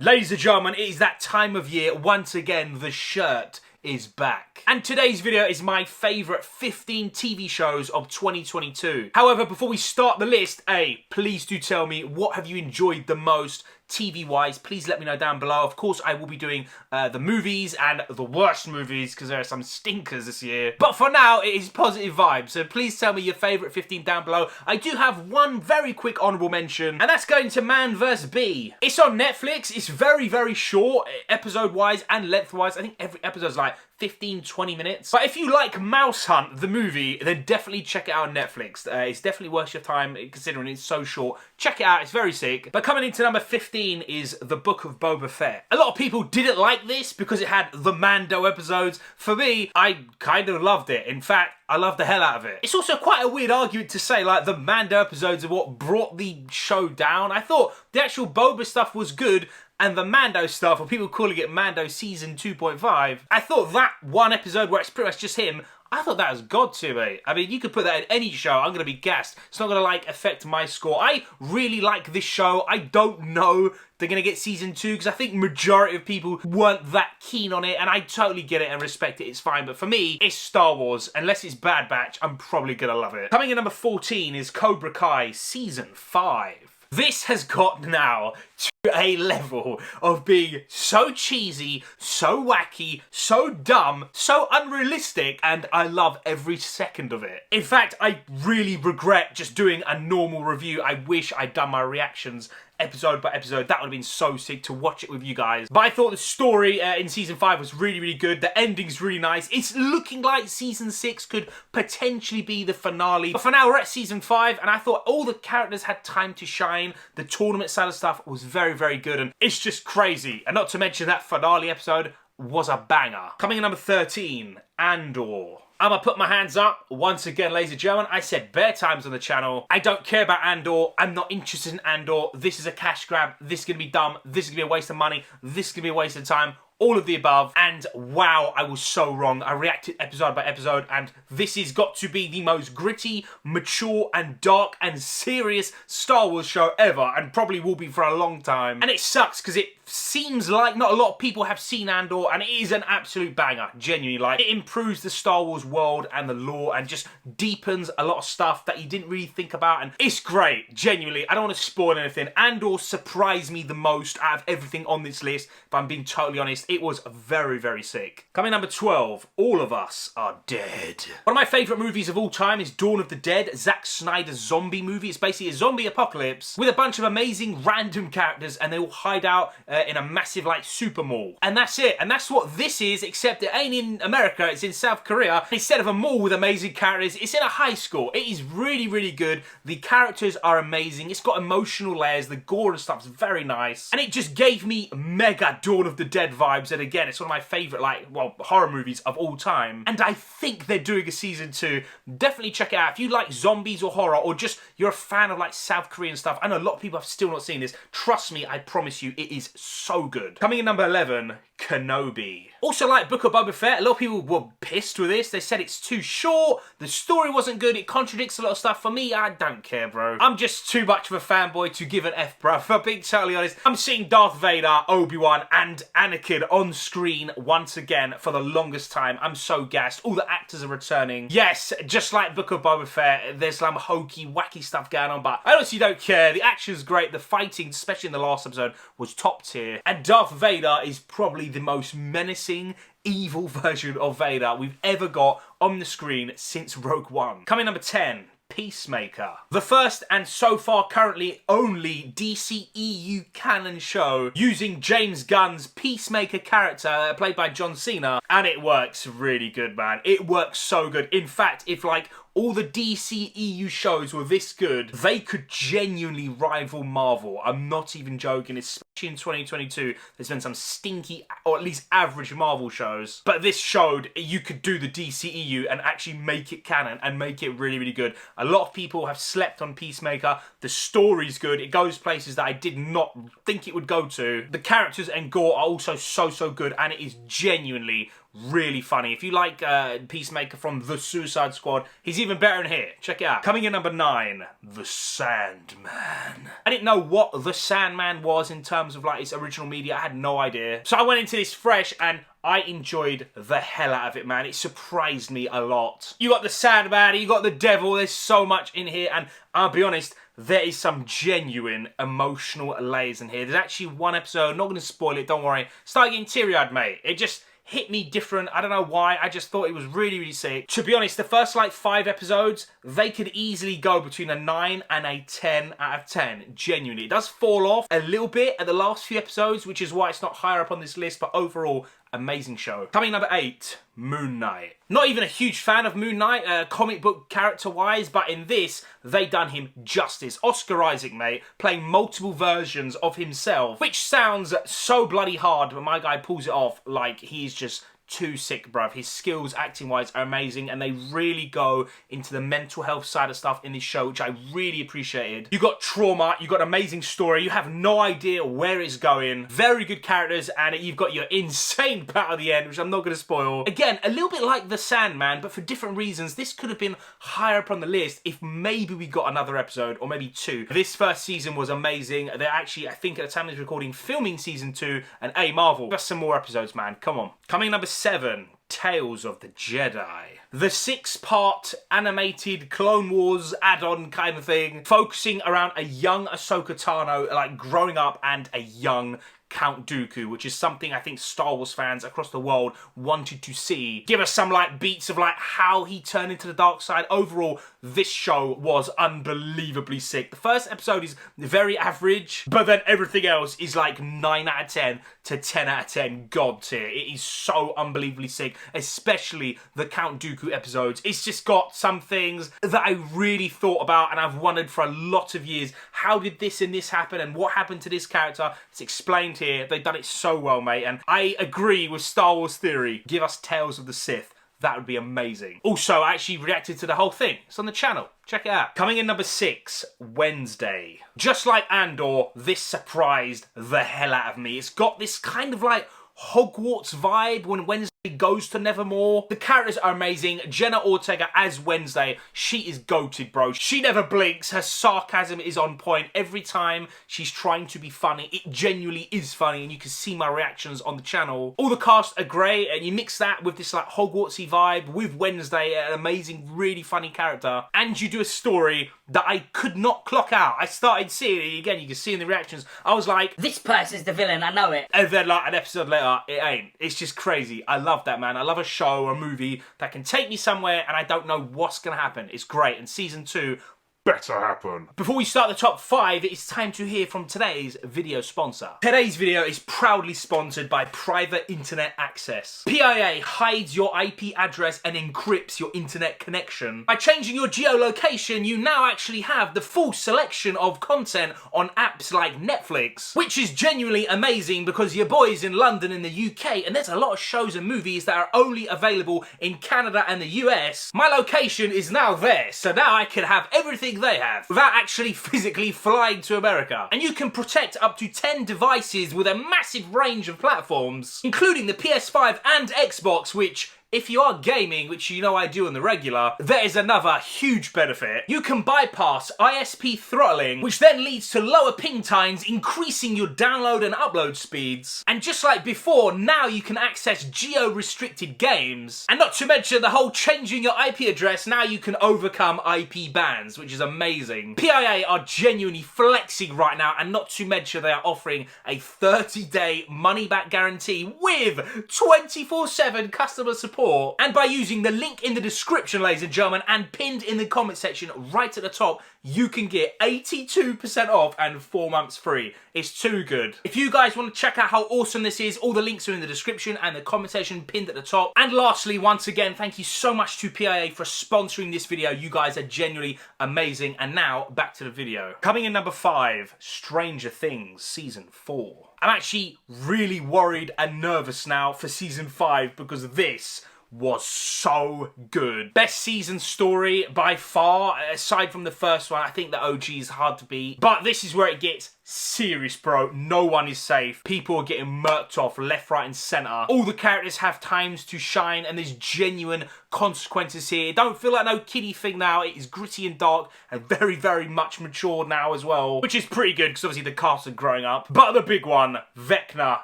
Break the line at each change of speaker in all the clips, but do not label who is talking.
Ladies and gentlemen, it is that time of year. Once again, the shirt is back. And today's video is my favourite 15 TV shows of 2022. However, before we start the list, please do tell me, what have you enjoyed the most TV-wise? Please let me know down below. Of course, I will be doing the movies and the worst movies because there are some stinkers this year. But for now, it is positive vibes. So please tell me your favourite 15 down below. I do have one very quick honourable mention, and that's going to Man vs. Bee. It's on Netflix. It's very, very short, episode-wise and length-wise. I think every episode's like 15-20 minutes. But if you like Mouse Hunt, the movie, then definitely check it out on Netflix. It's definitely worth your time considering it's so short. Check it out, it's very sick. But coming into number 15 is The Book of Boba Fett. A lot of people didn't like this because it had the Mando episodes. For me, I kind of loved it. In fact, I loved the hell out of it. It's also quite a weird argument to say, like, the Mando episodes are what brought the show down. I thought the actual Boba stuff was good, and the Mando stuff, or people calling it Mando Season 2.5, I thought that one episode where it's pretty much just him, I thought that was God to me. I mean, you could put that in any show, I'm going to be gassed. It's not going to, like, affect my score. I really like this show. I don't know they're going to get Season 2, because I think majority of people weren't that keen on it, and I totally get it and respect it, it's fine. But for me, it's Star Wars. Unless it's Bad Batch, I'm probably going to love it. Coming in number 14 is Cobra Kai Season 5. This has got now to a level of being so cheesy, so wacky, so dumb, so unrealistic, and I love every second of it. In fact, I really regret just doing a normal review. I wish I'd done my reactions episode by episode. That would have been so sick to watch it with you guys. But I thought the story in Season 5 was really, really good. The ending's really nice. It's looking like Season 6 could potentially be the finale. But for now, we're at Season 5, and I thought all the characters had time to shine. The tournament side of stuff was very, very good, and it's just crazy. And not to mention that finale episode was a banger. Coming in number 13, Andor. I'm gonna put my hands up. Once again, ladies and gentlemen, I said bare times on the channel, I don't care about Andor. I'm not interested in Andor. This is a cash grab. This is gonna be dumb. This is gonna be a waste of money. This is gonna be a waste of time. All of the above, and wow, I was so wrong. I reacted episode by episode, and this has got to be the most gritty, mature, and dark, and serious Star Wars show ever, and probably will be for a long time. And it sucks, because it seems like not a lot of people have seen Andor, and it is an absolute banger, genuinely. Like, it improves the Star Wars world and the lore, and just deepens a lot of stuff that you didn't really think about, and it's great, genuinely. I don't want to spoil anything. Andor surprised me the most out of everything on this list, if I'm being totally honest. It was very, very sick. Coming number 12, All of Us Are Dead. One of my favourite movies of all time is Dawn of the Dead, Zack Snyder's zombie movie. It's basically a zombie apocalypse with a bunch of amazing random characters, and they all hide out in a massive, like, super mall. And that's it. And that's what this is, except it ain't in America, it's in South Korea. Instead of a mall with amazing characters, it's in a high school. It is really, really good. The characters are amazing. It's got emotional layers. The gore and stuff's very nice. And it just gave me mega Dawn of the Dead vibes. And again, it's one of my favourite, like, well, horror movies of all time. And I think they're doing a Season 2. Definitely check it out. If you like zombies or horror, or just you're a fan of, like, South Korean stuff. I know a lot of people have still not seen this. Trust me, I promise you, it is so good. Coming in number 11, Kenobi. Also, like Book of Boba Fett, a lot of people were pissed with this. They said it's too short, the story wasn't good, it contradicts a lot of stuff. For me, I don't care, bro. I'm just too much of a fanboy to give an F, bro. For being totally honest, I'm seeing Darth Vader, Obi-Wan, and Anakin on screen once again for the longest time. I'm so gassed. All the actors are returning. Yes, just like Book of Boba Fett, there's some hokey, wacky stuff going on, but I honestly don't care. The action's great. The fighting, especially in the last episode, was top tier. And Darth Vader is probably the most menacing, evil version of Vader we've ever got on the screen since Rogue One. Coming number 10, Peacemaker. The first and so far currently only DCEU canon show using James Gunn's Peacemaker character played by John Cena, and it works really good, man. It works so good. In fact, if like all the DCEU shows were this good, they could genuinely rival Marvel. I'm not even joking, especially in 2022. There's been some stinky, or at least average Marvel shows. But this showed you could do the DCEU and actually make it canon and make it really, really good. A lot of people have slept on Peacemaker. The story's good. It goes places that I did not think it would go to. The characters and gore are also so, so good, and it is genuinely really funny. If you like Peacemaker from The Suicide Squad, he's even better in here. Check it out. Coming in number 9, The Sandman. I didn't know what The Sandman was in terms of like its original media. I had no idea. So I went into this fresh and I enjoyed the hell out of it, man. It surprised me a lot. You got the Sandman, you got the devil, there's so much in here, and I'll be honest, there is some genuine emotional layers in here. There's actually one episode, not going to spoil it, don't worry. Started getting teary-eyed, mate. It just hit me different. I don't know why. I just thought it was really, really sick. To be honest, the first like 5 episodes, they could easily go between a 9 and a 10 out of 10. Genuinely. It does fall off a little bit at the last few episodes, which is why it's not higher up on this list, but overall, amazing show. Coming number 8, Moon Knight. Not even a huge fan of Moon Knight, comic book character-wise, but in this, they done him justice. Oscar Isaac, mate, playing multiple versions of himself, which sounds so bloody hard, but my guy pulls it off like he's just too sick, bruv. His skills, acting-wise, are amazing, and they really go into the mental health side of stuff in this show, which I really appreciated. You got trauma, you got an amazing story, you have no idea where it's going, very good characters, and you've got your insane battle at the end, which I'm not going to spoil. Again, a little bit like The Sandman, but for different reasons. This could have been higher up on the list if maybe we got another episode, or maybe 2. This first season was amazing. They're actually, I think at the time of this recording, filming season 2, and Marvel, just some more episodes, man. Come on. Coming number 7, Tales of the Jedi. The 6-part animated Clone Wars add-on kind of thing, focusing around a young Ahsoka Tano, like growing up, and a young Count Dooku, which is something I think Star Wars fans across the world wanted to see. Give us some like beats of like how he turned into the dark side. Overall, this show was unbelievably sick. The first episode is very average, but then everything else is like 9 out of 10 to 10 out of 10 god tier. It is so unbelievably sick, especially the Count Dooku episodes. It's just got some things that I really thought about and I've wondered for a lot of years. How did this and this happen, and what happened to this character? It's explained here. They've done it so well, mate, and I agree with Star Wars theory. Give us Tales of the Sith. That would be amazing. Also, I actually reacted to the whole thing. It's on the channel. Check it out. Coming in number 6, Wednesday. Just like Andor, this surprised the hell out of me. It's got this kind of like Hogwarts vibe when Wednesday goes to Nevermore. The characters are amazing. Jenna Ortega as Wednesday, she is goated, bro. She never blinks. Her sarcasm is on point. Every time she's trying to be funny, it genuinely is funny, and you can see my reactions on the channel. All the cast are great, and you mix that with this like Hogwartsy vibe with Wednesday, an amazing, really funny character, and you do a story that I could not clock out. I started seeing it again. You can see in the reactions. I was like,
this person's the villain, I know it.
And then like an episode later, it ain't. It's just crazy. I love that, man. I love a show or a movie that can take me somewhere and I don't know what's gonna happen. It's great. And season 2 better happen. Before we start the top 5, it's time to hear from today's video sponsor. Today's video is proudly sponsored by Private Internet Access. PIA hides your IP address and encrypts your internet connection. By changing your geolocation, you now actually have the full selection of content on apps like Netflix, which is genuinely amazing because your boy's in London in the UK, and there's a lot of shows and movies that are only available in Canada and the US. My location is now there, so now I can have everything they have without actually physically flying to America. And you can protect up to 10 devices with a massive range of platforms, including the PS5 and Xbox, which, if you are gaming, which you know I do on the regular, there is another huge benefit. You can bypass ISP throttling, which then leads to lower ping times, increasing your download and upload speeds. And just like before, now you can access geo-restricted games. And not to mention the whole changing your IP address, now you can overcome IP bans, which is amazing. PIA are genuinely flexing right now, and not to mention they are offering a 30-day money-back guarantee with 24/7 customer support. And by using the link in the description, ladies and gentlemen, and pinned in the comment section right at the top, you can get 82% off and 4 months free. It's too good. If you guys want to check out how awesome this is, all the links are in the description and the comment section pinned at the top. And lastly, once again, thank you so much to PIA for sponsoring this video. You guys are genuinely amazing. And now, back to the video. Coming in number 5, Stranger Things Season 4. I'm actually really worried and nervous now for Season 5 because this was so good. Best season story by far, aside from the first one. I think the OG is hard to beat. But this is where it gets serious, bro. No one is safe. People are getting murked off left, right, and centre. All the characters have times to shine, and there's genuine consequences here. Don't feel like no kiddie thing now. It is gritty and dark, and very, very much mature now as well, which is pretty good, because obviously the cast are growing up. But the big one, Vecna,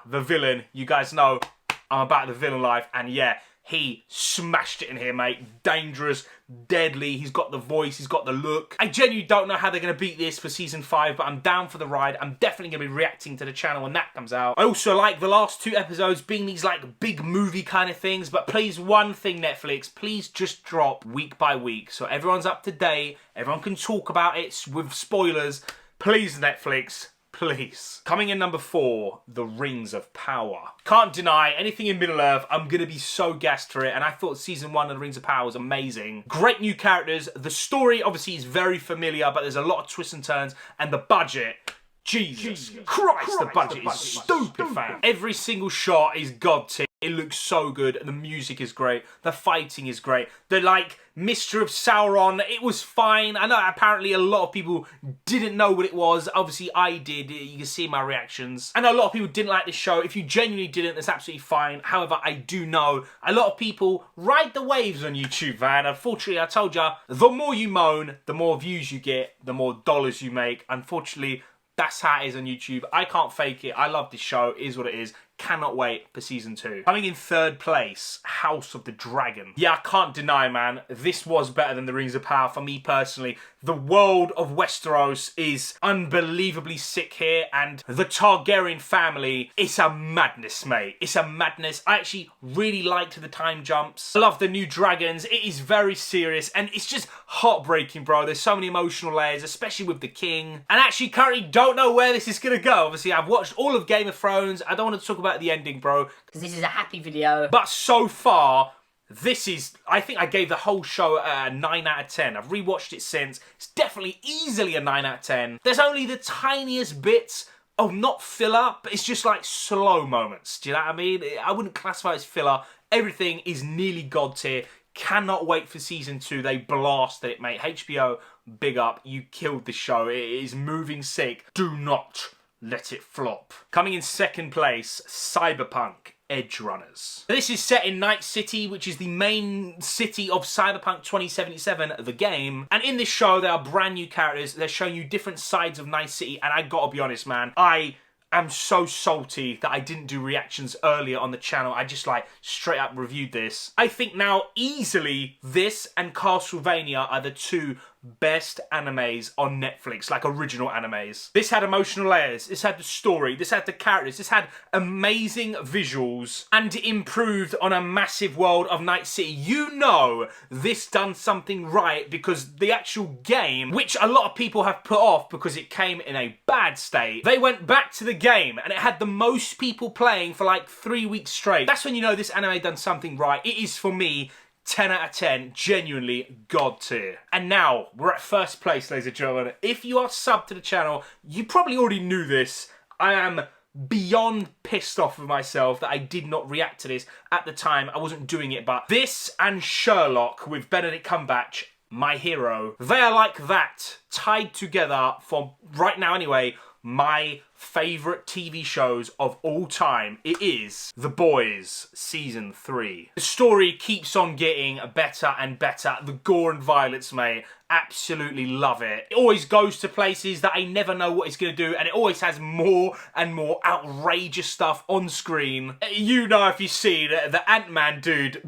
the villain. You guys know I'm about the villain life, and yeah, he smashed it in here, mate. Dangerous, deadly. He's got the voice, he's got the look. I genuinely don't know how they're going to beat this for season 5, but I'm down for the ride. I'm definitely going to be reacting to the channel when that comes out. I also like the last 2 episodes being these like big movie kind of things, but please, one thing, Netflix, please just drop week by week so everyone's up to date, everyone can talk about it with spoilers. Please, Netflix. Please. Coming in number 4, The Rings of Power. Can't deny, anything in Middle-earth, I'm going to be so gassed for it, and I thought season 1 of The Rings of Power was amazing. Great new characters. The story, obviously, is very familiar, but there's a lot of twists and turns, and the budget... Jesus Christ, the budget is stupid, fam. Every single shot is god tier. It looks so good, and the music is great. The fighting is great. The, like, Mystery of Sauron, it was fine. I know apparently a lot of people didn't know what it was. Obviously, I did. You can see my reactions. I know a lot of people didn't like this show. If you genuinely didn't, that's absolutely fine. However, I do know a lot of people ride the waves on YouTube, man. Unfortunately, I told ya, the more you moan, the more views you get, the more dollars you make. Unfortunately, that's how it is on YouTube. I can't fake it. I love this show. It is what it is. Cannot wait for season 2. Coming in 3rd place, House of the Dragon. Yeah, I can't deny, man, this was better than The Rings of Power for me personally. The world of Westeros is unbelievably sick here, and the Targaryen family, it's a madness, mate. It's a madness. I actually really liked the time jumps. I love the new dragons. It is very serious, and it's just heartbreaking, bro. There's so many emotional layers, especially with the king. And actually, currently don't know where this is gonna go. Obviously, I've watched all of Game of Thrones. I don't want to talk about the ending, bro,
because this is a happy video.
But so far, this is, I think I gave the whole show a 9 out of 10. I've rewatched it since. It's definitely easily a 9 out of 10. There's only the tiniest bits of not filler, but it's just like slow moments. Do you know what I mean? I wouldn't classify it as filler. Everything is nearly god tier. Cannot wait for season 2. They blasted it, mate. HBO, big up. You killed the show. It is moving sick. Do not let it flop. Coming in 2nd place, Cyberpunk Edge Runners. This is set in Night City, which is the main city of Cyberpunk 2077, the game. And in this show, there are brand new characters. They're showing you different sides of Night City. And I gotta be honest, man, I am so salty that I didn't do reactions earlier on the channel. I just like straight up reviewed this. I think now easily this and Castlevania are the 2 best animes on Netflix, like original animes. This had emotional layers, this had the story, this had the characters, this had amazing visuals, and improved on a massive world of Night City. You know this done something right, because the actual game, which a lot of people have put off because it came in a bad state, they went back to the game and it had the most people playing for like 3 weeks straight. That's when you know this anime done something right. It is, for me, 10 out of 10, genuinely god tier. And now, we're at 1st place, ladies and gentlemen. If you are subbed to the channel, you probably already knew this. I am beyond pissed off with myself that I did not react to this at the time. I wasn't doing it, but this and Sherlock with Benedict Cumberbatch, my hero, they are like that, tied together for, right now anyway, my favourite TV shows of all time. It is The Boys Season 3. The story keeps on getting better and better. The gore and violence, mate, absolutely love it. It always goes to places that I never know what it's going to do, and it always has more and more outrageous stuff on screen. You know, if you see the Ant-Man dude,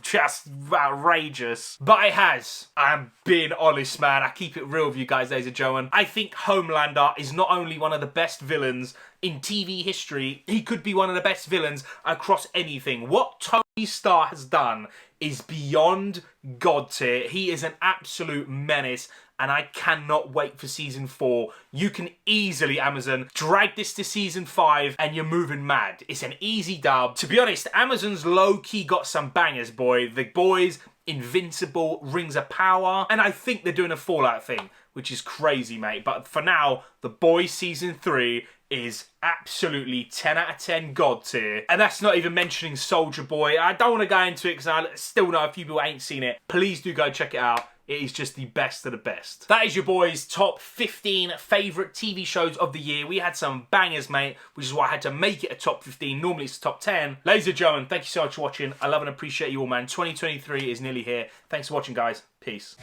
just outrageous. But it has. I'm being honest, man. I keep it real with you guys, ladies and gentlemen. I think Homelander is not only one of the best villains in TV history, he could be one of the best villains across anything. What Tony Stark has done is beyond god tier. He is an absolute menace, and I cannot wait for season 4. You can easily, Amazon, drag this to season 5 and you're moving mad. It's an easy dub. To be honest, Amazon's low-key got some bangers, boy. The Boys, Invincible, Rings of Power, and I think they're doing a Fallout thing, which is crazy, mate. But for now, The Boys Season 3 is absolutely 10 out of 10 God tier. And that's not even mentioning Soldier Boy. I don't want to go into it because I still know a few people ain't seen it. Please do go check it out. It is just the best of the best. That is your boys' top 15 favourite TV shows of the year. We had some bangers, mate, which is why I had to make it a top 15. Normally it's a top 10. Ladies and gentlemen, thank you so much for watching. I love and appreciate you all, man. 2023 is nearly here. Thanks for watching, guys. Peace.